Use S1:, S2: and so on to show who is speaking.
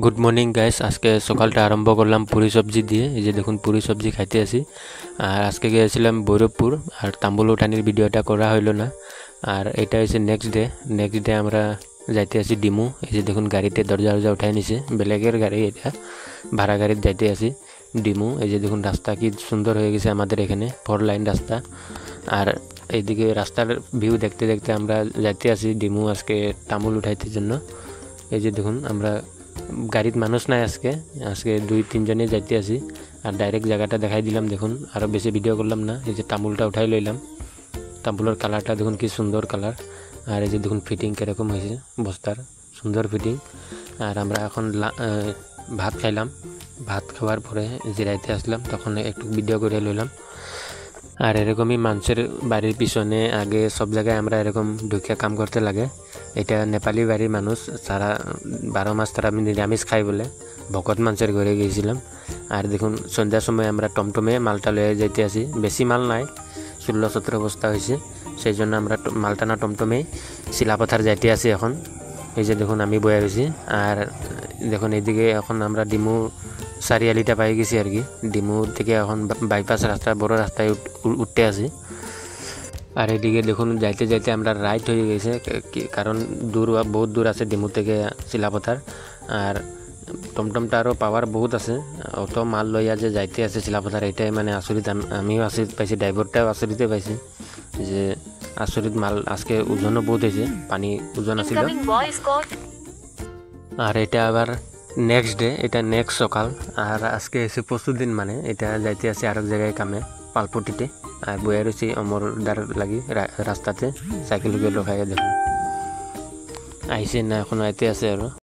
S1: Good morning guys, আজকে সকালটা আরম্ভ করলাম পুরি সবজি দিয়ে। এই যে দেখুন পুরি সবজি খাইতে আসি। আর আজকে গিয়েছিলাম ভৈরবপুর, আর তাম্বুল উঠানির ভিডিওটা করা হইলো না। আর এটা হচ্ছে নেক্সট ডে আমরা যাইতে আসি ডিমু। এই যে দেখুন গাড়িতে দরজা উঠাই নিছে, বেলেগের গাড়ি, এটা ভাড়া গাড়িতে যাইতে আসি ডিমু। এই যে দেখুন রাস্তা কি সুন্দর হয়ে গেছে আমাদের এখানে, 4 লাইন রাস্তা। আর এইদিকে রাস্তার ভিউ দেখতে দেখতে আমরা যাইতে আসি ডিমু আজকে তাম্বুল উঠাইতে জন্য। এই যে দেখুন আমরা গাড়িত মানুষ নাই, আজকে 2-3 জনে যাইতে আসি। আর ডাইরেক্ট জায়গাটা দেখাই দিলাম, দেখুন আরও বেশি ভিডিও করলাম না। এই যে তাম্বুলটা উঠাই লইলাম, তাম্বুলের কালারটা দেখুন কি সুন্দর কালার। আর এই যে দেখুন ফিটিং কীরকম হয়েছে বস্তার, সুন্দর ফিটিং। আর আমরা এখন ভাত খাইলাম, ভাত খাওয়ার পরে জিরাইতে আসলাম, তখন একটু ভিডিও করে লইলাম। আর এরকমই মানুষের বাড়ির পিছনে আগে সব জায়গায় আমরা এরকম ঢুকে কাম করতে লাগে। এটা নেপালি বাড়ির মানুষ, তারা 12 মাস তারা নিরামিষ খাই বলে ভকত মানুষের ঘরে গিয়েছিলাম। আর দেখুন সন্ধ্যার সময় আমরা টমটমে মালটা লয়ে যাইতে আসি, বেশি মাল নাই, 16-17 বস্তা হয়েছে, সেই জন্য আমরা মালটানা টমটমে শিলাপথার যাইতে আসি এখন। এই যে দেখুন আমি বয়ে রয়েছি। আর দেখুন এইদিকে এখন আমরা ডিমু সারিয়ালিটা পাই গেছি আর কি। ডিমু থেকে এখন বাইপাস রাস্তা, বড় রাস্তায় উঠতে আসি। আর এদিকে দেখুন যাইতে যাইতে আমরা রাইট হয়ে গেছে, কারণ বহুত দূর আছে ডিমু থেকে শিলাপথার। আর টমটমটা আরও পাওয়ার বহুত আছে, অত মাল লইয়া যে যাইতে আছে শিলাপথার, এটাই মানে আচরিত। আমিও আচরিত পাইছি, ড্রাইভারটাও আচরিতে পাইছি যে আচরিত মাল। আজকে ওজনও বহুত হয়েছে, পানি ওজন আছিল। আর এটা আবার নেক্সট ডে, এটা নেক্সট সকাল। আর আজকে এসে পরশুদিন, মানে এটা যাইতে আছে আরেক জায়গায় কামে, পালপটিতে। আর বয়ে রয়েছি অমরদার লাগি রাস্তাতে, সাইকেল লুকিয়ে লোকাইয়া দেখুন আইসে না, এখন আইতে আছে আরো।